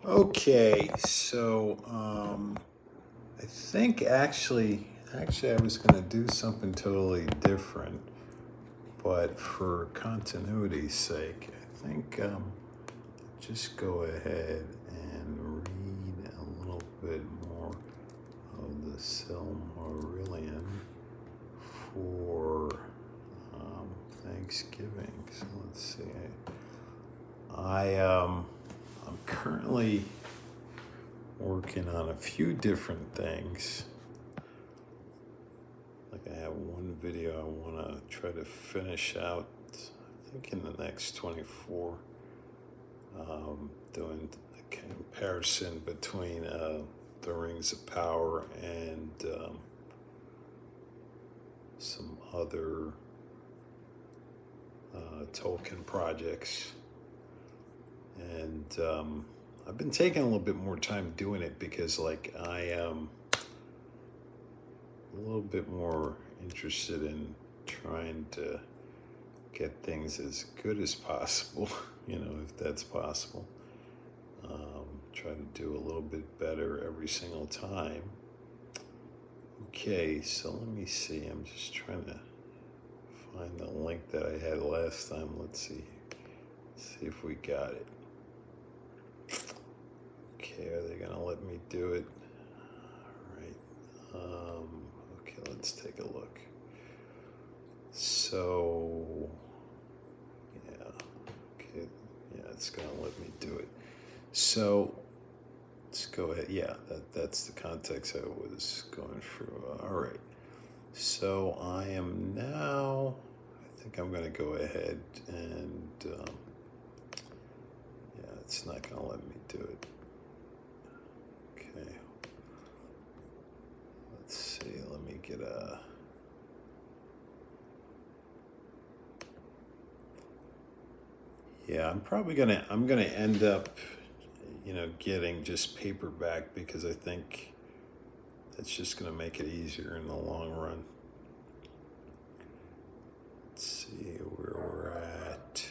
Okay, so I think actually I was going to do something totally different, but for continuity's sake, I think just go ahead and read a little bit more of the Silmarillion for Thanksgiving. So let's see. I'm currently working on a few different things. Like I have one video I want to try to finish out, I think in the next 24, doing a comparison between the Rings of Power and some other Tolkien projects. And I've been taking a little bit more time doing it because I am a little bit more interested in trying to get things as good as possible, if that's possible. Try to do a little bit better every single time. Okay, so let me see. I'm just trying to find the link that I had last time. Let's see if we got it. Okay, are they gonna let me do it? All right. Okay, let's take a look. So, yeah. Okay, yeah, it's gonna let me do it. So, let's go ahead. Yeah, that's the context I was going through. All right. So I am now. I think I'm gonna go ahead and. Yeah, it's not gonna let me do it. Okay. Let's see. Let me get a. Yeah, I'm gonna end up, getting just paperback because I think that's just gonna make it easier in the long run. Let's see where we're at.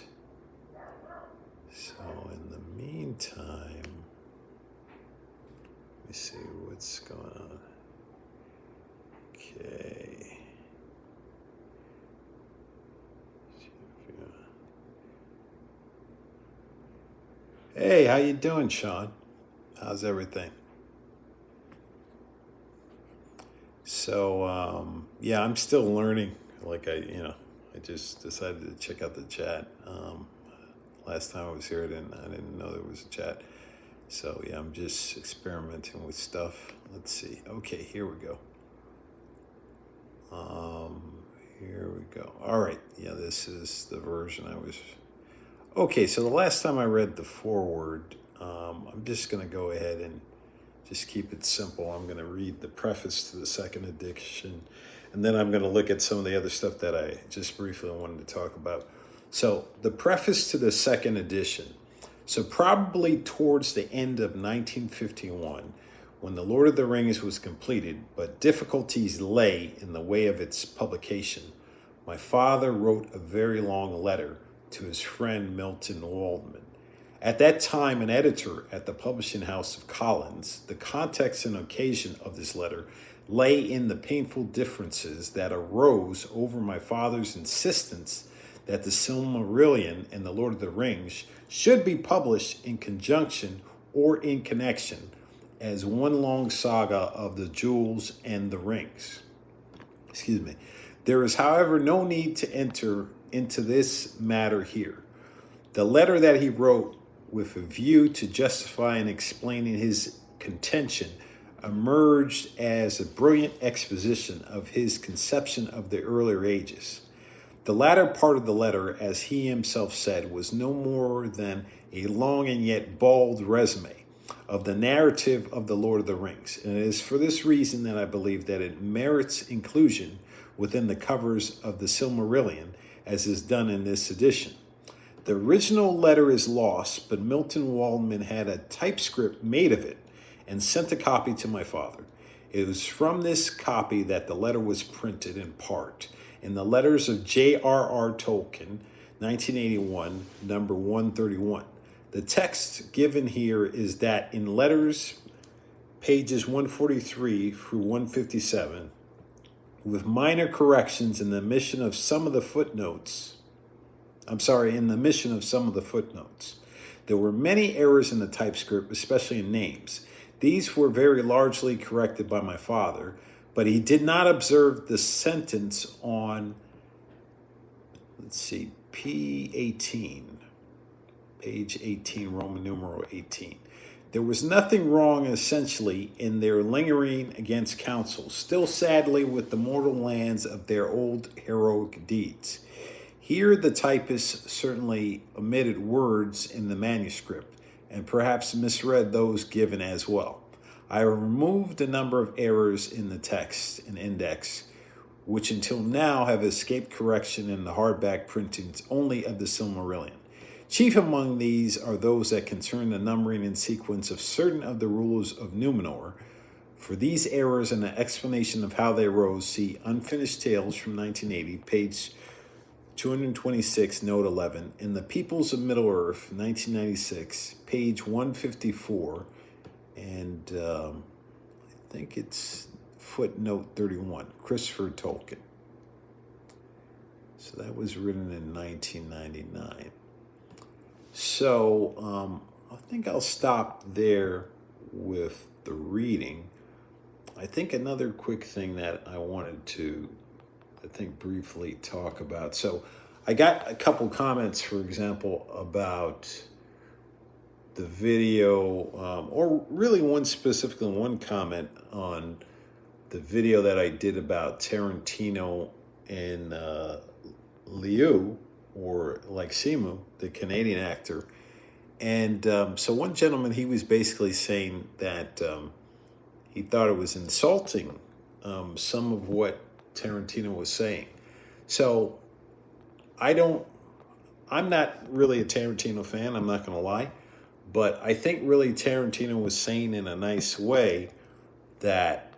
So in the meantime, let me see what's going on. Okay. Hey, how you doing, Sean? How's everything? So, yeah, I'm still learning. I just decided to check out the chat. Last time I was here, I didn't know there was a chat. So yeah, I'm just experimenting with stuff. Let's see. Okay, here we go. Here we go. All right. Yeah, this is the version I was. Okay, so the last time I read the foreword, I'm just going to go ahead and just keep it simple. I'm going to read the preface to the second edition, and then I'm going to look at some of the other stuff that I just briefly wanted to talk about. So, the preface to the second edition. So, probably towards the end of 1951, when The Lord of the Rings was completed, but difficulties lay in the way of its publication, my father wrote a very long letter to his friend Milton Waldman. At that time, an editor at the publishing house of Collins, the context and occasion of this letter lay in the painful differences that arose over my father's insistence that the Silmarillion and the Lord of the Rings should be published in conjunction or in connection as one long saga of the jewels and the rings. Excuse me. There is, however, no need to enter into this matter here. The letter that he wrote with a view to justify and explaining his contention emerged as a brilliant exposition of his conception of the earlier ages. The latter part of the letter, as he himself said, was no more than a long and yet bald resume of the narrative of the Lord of the Rings. And it is for this reason that I believe that it merits inclusion within the covers of the Silmarillion, as is done in this edition. The original letter is lost, but Milton Waldman had a typescript made of it and sent a copy to my father. It was from this copy that the letter was printed in part in the letters of J.R.R. Tolkien, 1981, number 131. The text given here is that in letters, pages 143 through 157, with minor corrections in the omission of some of the footnotes. In the omission of some of the footnotes. There were many errors in the typescript, especially in names. These were very largely corrected by my father, but he did not observe the sentence on, P18, page 18, Roman numeral 18. There was nothing wrong, essentially, in their lingering against counsel, still sadly with the mortal lands of their old heroic deeds. Here the typist certainly omitted words in the manuscript, and perhaps misread those given as well. I have removed a number of errors in the text and index, which until now have escaped correction in the hardback printings only of the Silmarillion. Chief among these are those that concern the numbering and sequence of certain of the rulers of Numenor. For these errors and an explanation of how they arose, see Unfinished Tales from 1980, page 226, note 11, in The Peoples of Middle-earth, 1996, page 154, and I think it's footnote 31, Christopher Tolkien. So that was written in 1999. So I think I'll stop there with the reading. I think another quick thing that I wanted to, briefly talk about. So I got a couple comments, for example, about the video, or really one comment on the video that I did about Tarantino and Liu, or like Simu, the Canadian actor. And so one gentleman, he was basically saying that he thought it was insulting, some of what Tarantino was saying. So I'm not really a Tarantino fan, I'm not going to lie. But I think really Tarantino was saying in a nice way that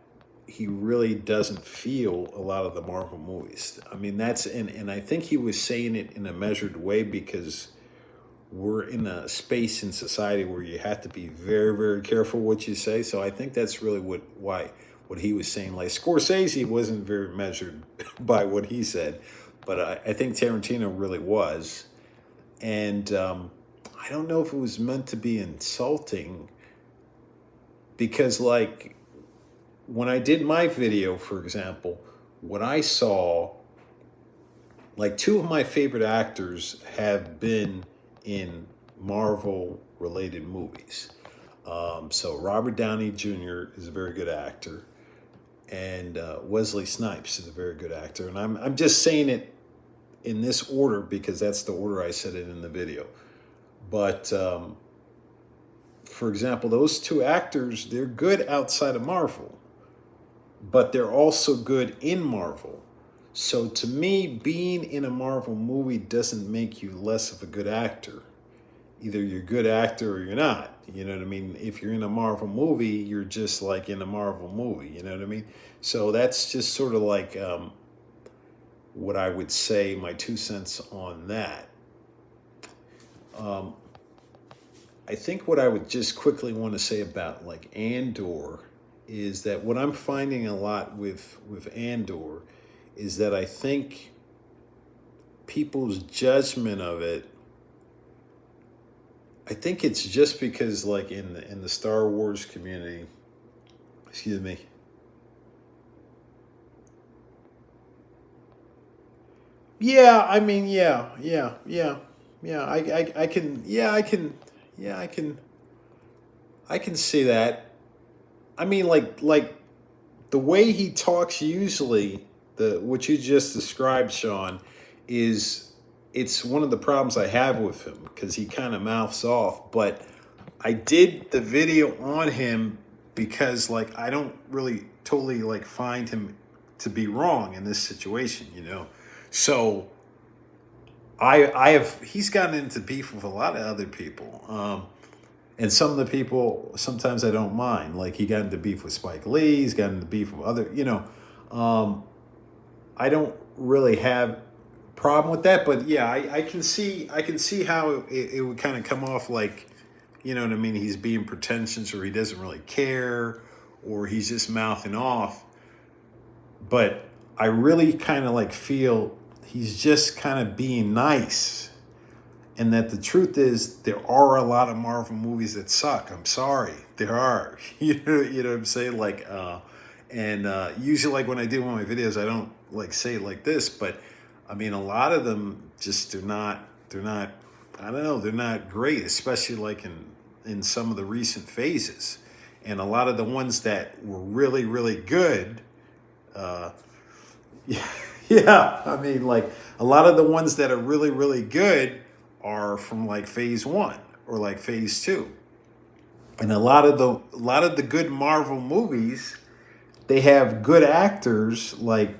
he really doesn't feel a lot of the Marvel movies. I mean, and I think he was saying it in a measured way because we're in a space in society where you have to be very, very careful what you say. So I think that's really what he was saying. Like Scorsese wasn't very measured by what he said, but I think Tarantino really was. And I don't know if it was meant to be insulting, because like when I did my video, for example, what I saw, like two of my favorite actors have been in Marvel related movies. So Robert Downey Jr. is a very good actor, and Wesley Snipes is a very good actor. And I'm just saying it in this order because that's the order I said it in the video. But for example, those two actors, they're good outside of Marvel, but they're also good in Marvel. So to me, being in a Marvel movie doesn't make you less of a good actor. Either you're a good actor or you're not. You know what I mean? If you're in a Marvel movie, you're just like in a Marvel movie. You know what I mean? So that's just sort of like what I would say, my 2 cents on that. I think what I would just quickly want to say about like Andor is that what I'm finding a lot with Andor is that I think people's judgment of it, I think it's just because like in the Star Wars community, excuse me. Yeah, I mean, yeah. I can see that. I mean, like the way he talks usually, what you just described, Sean, is it's one of the problems I have with him because he kind of mouths off. But I did the video on him because like I don't really totally like find him to be wrong in this situation, you know. So he's gotten into beef with a lot of other people. And some of the people, sometimes I don't mind. Like he got into beef with Spike Lee, he's got into beef with other, I don't really have problem with that. But yeah, I can see how it would kind of come off like, you know what I mean, he's being pretentious, or he doesn't really care, or he's just mouthing off. But I really kind of like feel he's just kind of being nice, and that the truth is there are a lot of Marvel movies that suck. I'm sorry, there are. You know what I'm saying? Like, and usually, like when I do one of my videos, I don't like say it like this, but I mean, a lot of them just do not. They're not. I don't know. They're not great, especially like in some of the recent phases, and a lot of the ones that were really really good. Uh, yeah, yeah. I mean, like a lot of the ones that are really really good are from like phase one or like phase two. And a lot of the good Marvel movies, they have good actors. Like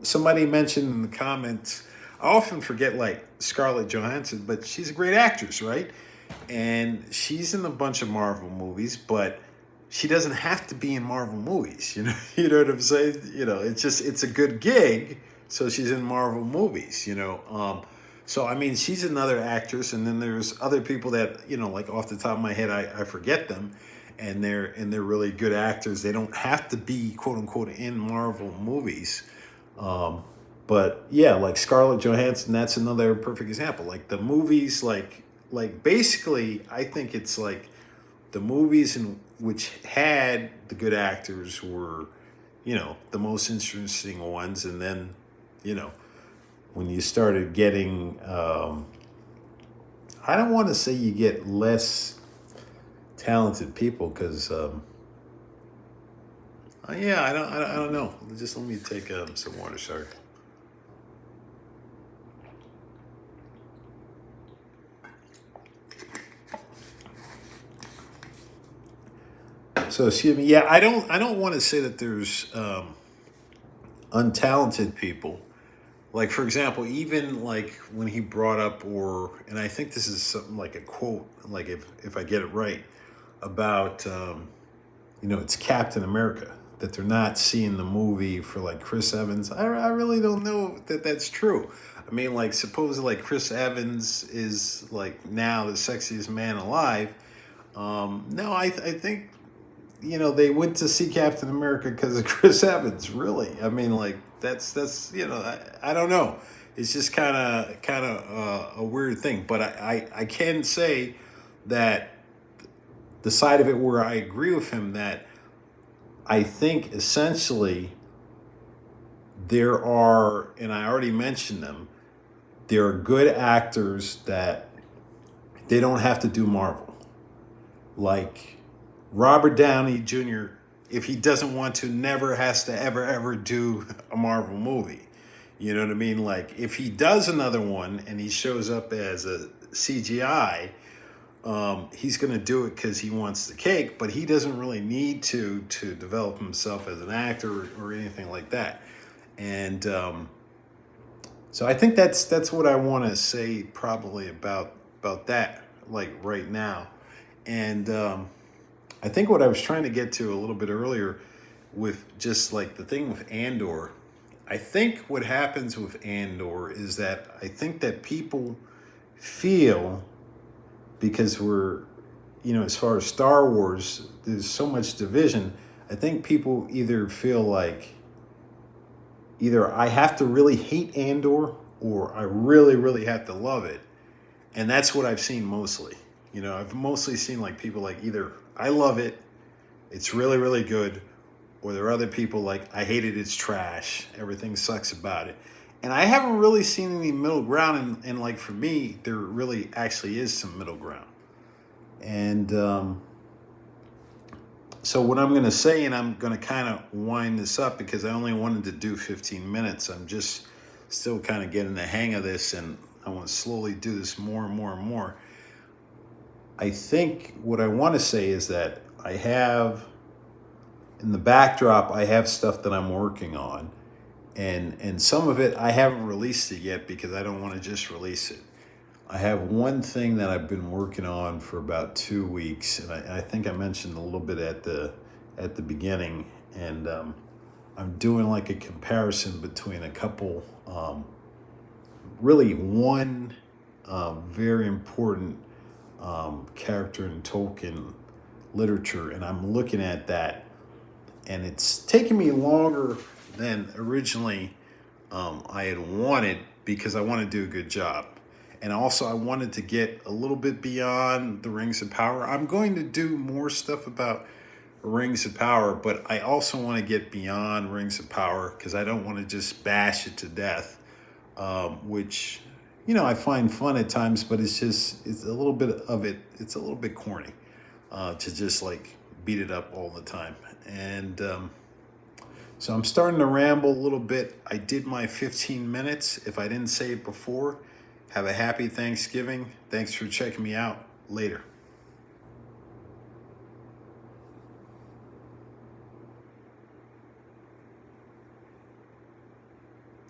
somebody mentioned in the comments, I often forget like Scarlett Johansson, but she's a great actress, right? And she's in a bunch of Marvel movies, but she doesn't have to be in Marvel movies. You know, you know what I'm saying? You know, it's just it's a good gig, so she's in Marvel movies. So I mean, she's another actress, and then there's other people that like off the top of my head, I forget them, and they're really good actors. They don't have to be quote unquote in Marvel movies. Um, but yeah, like Scarlett Johansson, that's another perfect example. Like the movies, like basically, I think it's like the movies in which had the good actors were, the most interesting ones, and then, you know, when you started getting, I don't want to say you get less talented people because, yeah, I don't know. Just let me take some water. Sorry. So excuse me. Yeah, I don't want to say that there's untalented people. Like for example, even like when he brought up, and I think this is something like a quote, like if I get it right, about it's Captain America, that they're not seeing the movie for like Chris Evans. I really don't know that that's true. I mean, like supposedly like Chris Evans is like now the sexiest man alive. No, I think they went to see Captain America because of Chris Evans. Really, I mean, like that's I don't know. It's just kind of a weird thing, but I can say that the side of it where I agree with him, that I think essentially there are, and I already mentioned them, there are good actors that they don't have to do Marvel. Like Robert Downey Jr., if he doesn't want to, never has to ever do a Marvel movie. You know what I mean? Like if he does another one and he shows up as a CGI, he's going to do it because he wants the cake, but he doesn't really need to develop himself as an actor or anything like that. And so I think that's what I want to say probably about that, like right now. And I think what I was trying to get to a little bit earlier with just like the thing with Andor, I think what happens with Andor is that I think that people feel, because we're, as far as Star Wars, there's so much division. I think people either feel like either I have to really hate Andor or I really, really have to love it. And that's what I've seen mostly. I've mostly seen like people like either I love it, it's really, really good, or there are other people like I hate it, it's trash, everything sucks about it. And I haven't really seen any middle ground. And like for me, there really actually is some middle ground. And so what I'm going to say, and I'm going to kind of wind this up because I only wanted to do 15 minutes. I'm just still kind of getting the hang of this, and I want to slowly do this more and more and more. I think what I want to say is that I have, in the backdrop, I have stuff that I'm working on. And some of it, I haven't released it yet because I don't want to just release it. I have one thing that I've been working on for about 2 weeks, and I think I mentioned a little bit at the beginning. And I'm doing like a comparison between a couple really one very important character in Tolkien literature, and I'm looking at that, and it's taken me longer than originally I had wanted, because I want to do a good job. And also, I wanted to get a little bit beyond the Rings of Power. I'm going to do more stuff about Rings of Power, but I also want to get beyond Rings of Power, because I don't want to just bash it to death, which, you know, I find fun at times, but it's a little bit of it, it's a little bit corny to just like beat it up all the time. And so I'm starting to ramble a little bit. I did my 15 minutes. If I didn't say it before, have a happy Thanksgiving. Thanks for checking me out. Later.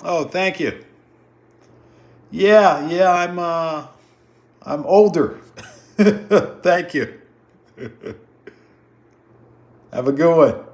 Oh, thank you. Yeah, I'm older. Thank you. Have a good one.